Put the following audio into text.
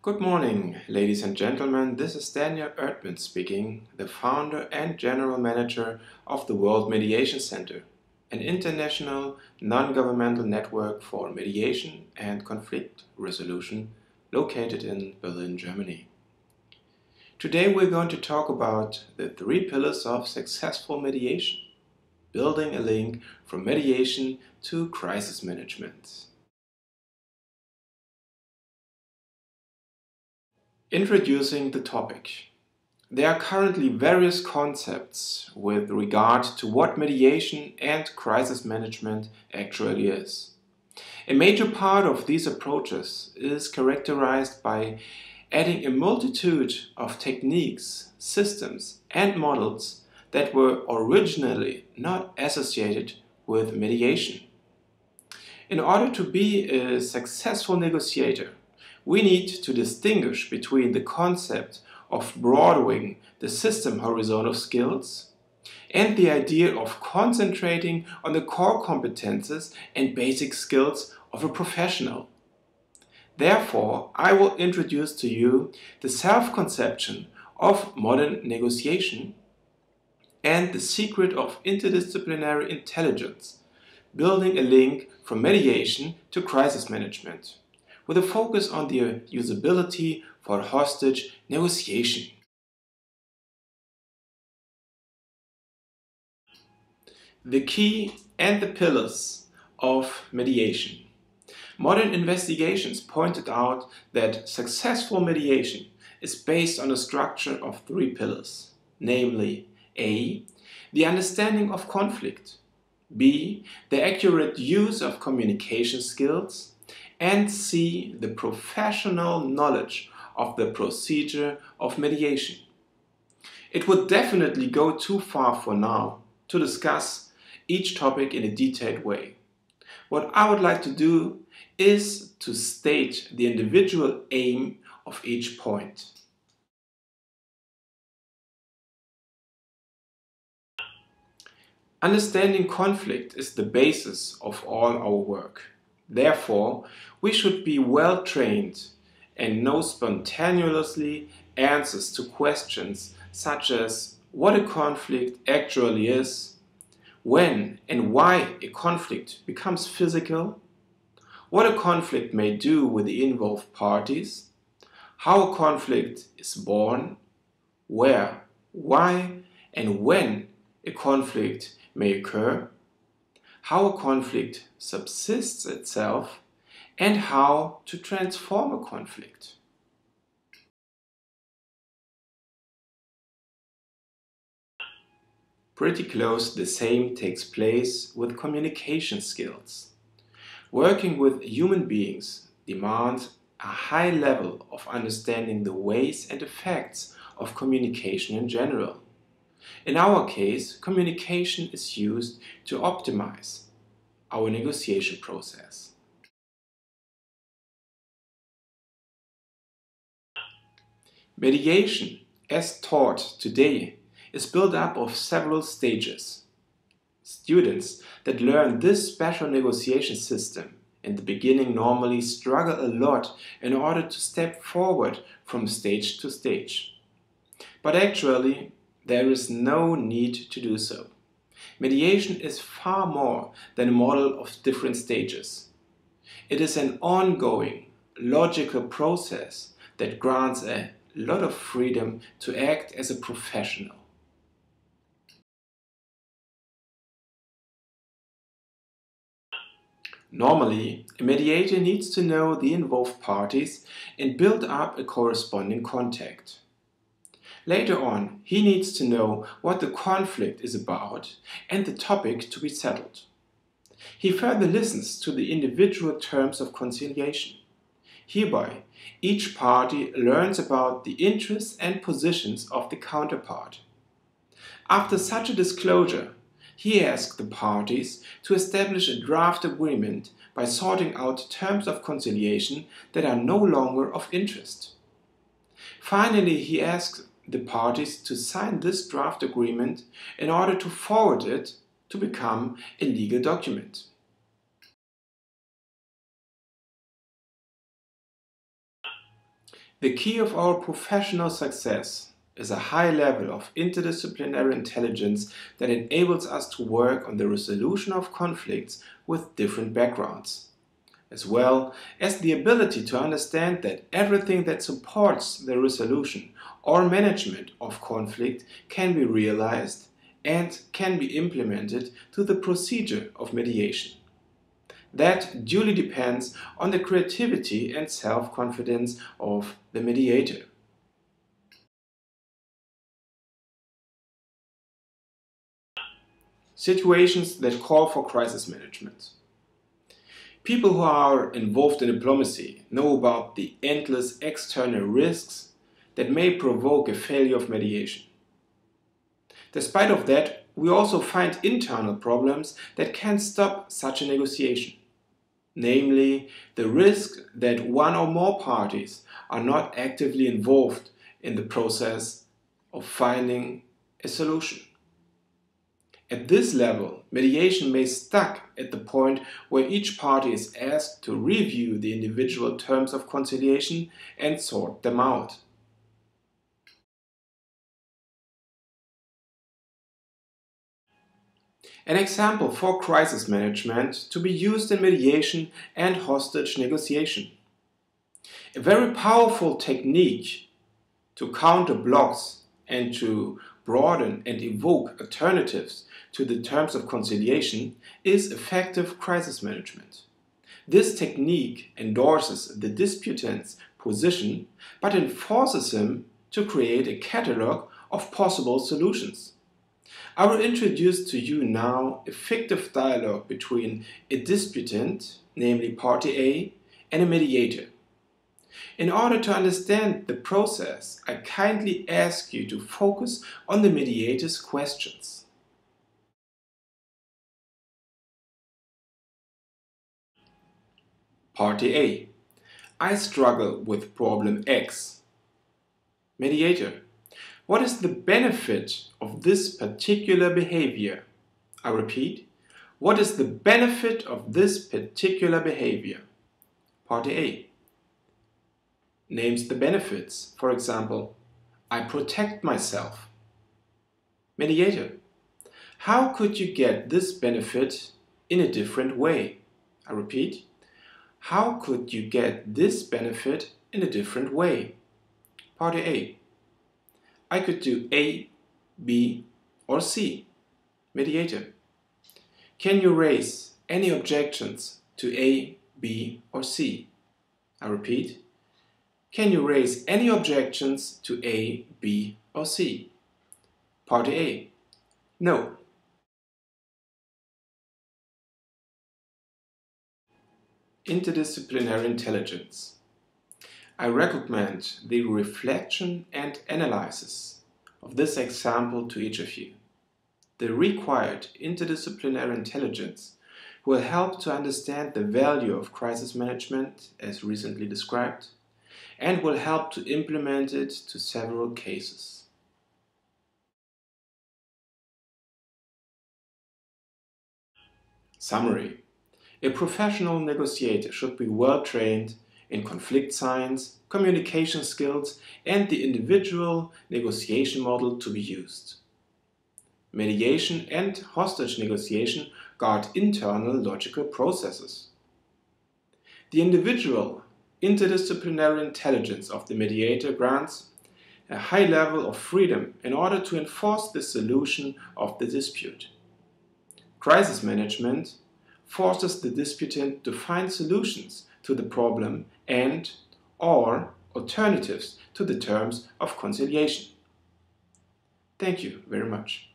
Good morning, ladies and gentlemen. This is Daniel Erdmann speaking, the founder and general manager of the World Mediation Center, an international non-governmental network for mediation and conflict resolution located in Berlin, Germany. Today we're going to talk about the 3 pillars of successful mediation, building a link from mediation to crisis management. Introducing the topic. There are currently various concepts with regard to what mediation and crisis management actually is. A major part of these approaches is characterized by adding a multitude of techniques, systems, and models that were originally not associated with mediation. In order to be a successful negotiator, we need to distinguish between the concept of broadening the system horizon of skills and the idea of concentrating on the core competences and basic skills of a professional. Therefore, I will introduce to you the self-conception of modern negotiation and the secret of interdisciplinary intelligence, building a link from mediation to crisis management, with a focus on the usability for hostage negotiation. The key and the pillars of mediation. Modern investigations pointed out that successful mediation is based on a structure of 3 pillars, namely A. The understanding of conflict, B. The accurate use of communication skills, and C. The professional knowledge of the procedure of mediation. It would definitely go too far for now to discuss each topic in a detailed way. What I would like to do is to state the individual aim of each point. Understanding conflict is the basis of all our work. Therefore, we should be well trained and know spontaneously answers to questions such as what a conflict actually is, when and why a conflict becomes physical, what a conflict may do with the involved parties, how a conflict is born, where, why, and when a conflict may occur, how a conflict subsists itself, and how to transform a conflict. Pretty close the same takes place with communication skills. Working with human beings demands a high level of understanding the ways and effects of communication in general. In our case, communication is used to optimize our negotiation process. Mediation, as taught today, is built up of several stages. Students that learn this special negotiation system in the beginning normally struggle a lot in order to step forward from stage to stage. But actually, there is no need to do so. Mediation is far more than a model of different stages. It is an ongoing, logical process that grants a lot of freedom to act as a professional. Normally, a mediator needs to know the involved parties and build up a corresponding contact. Later on, he needs to know what the conflict is about and the topic to be settled. He further listens to the individual terms of conciliation. Hereby, each party learns about the interests and positions of the counterpart. After such a disclosure, he asks the parties to establish a draft agreement by sorting out terms of conciliation that are no longer of interest. Finally, he asks the parties to sign this draft agreement in order to forward it to become a legal document. The key of our professional success is a high level of interdisciplinary intelligence that enables us to work on the resolution of conflicts with different backgrounds, as well as the ability to understand that everything that supports the resolution or management of conflict can be realized and can be implemented to the procedure of mediation. That duly depends on the creativity and self-confidence of the mediator. Situations that call for crisis management. People who are involved in diplomacy know about the endless external risks that may provoke a failure of mediation. Despite of that, we also find internal problems that can stop such a negotiation. Namely, the risk that one or more parties are not actively involved in the process of finding a solution. At this level, mediation may stuck at the point where each party is asked to review the individual terms of conciliation and sort them out. An example for crisis management to be used in mediation and hostage negotiation. A very powerful technique to counter blocks and to broaden and evoke alternatives to the terms of conciliation is effective crisis management. This technique endorses the disputant's position but enforces him to create a catalog of possible solutions. I will introduce to you now a fictive dialogue between a disputant, namely party A, and a mediator. In order to understand the process, I kindly ask you to focus on the mediator's questions. Party A: I struggle with problem X. Mediator: what is the benefit of this particular behavior? I repeat, what is the benefit of this particular behavior? Party A names the benefits. For example, I protect myself. Mediator: how could you get this benefit in a different way? I repeat, how could you get this benefit in a different way? Party A: I could do A, B, or C. Mediator: can you raise any objections to A, B, or C? I repeat, can you raise any objections to A, B, or C? Party A: no. Interdisciplinary intelligence. I recommend the reflection and analysis of this example to each of you. The required interdisciplinary intelligence will help to understand the value of crisis management as recently described and will help to implement it to several cases. Summary: a professional negotiator should be well trained in conflict science, communication skills, and the individual negotiation model to be used. Mediation and hostage negotiation guard internal logical processes. The individual interdisciplinary intelligence of the mediator grants a high level of freedom in order to enforce the solution of the dispute. Crisis management forces the disputant to find solutions to the problem and/or alternatives to the terms of conciliation. Thank you very much.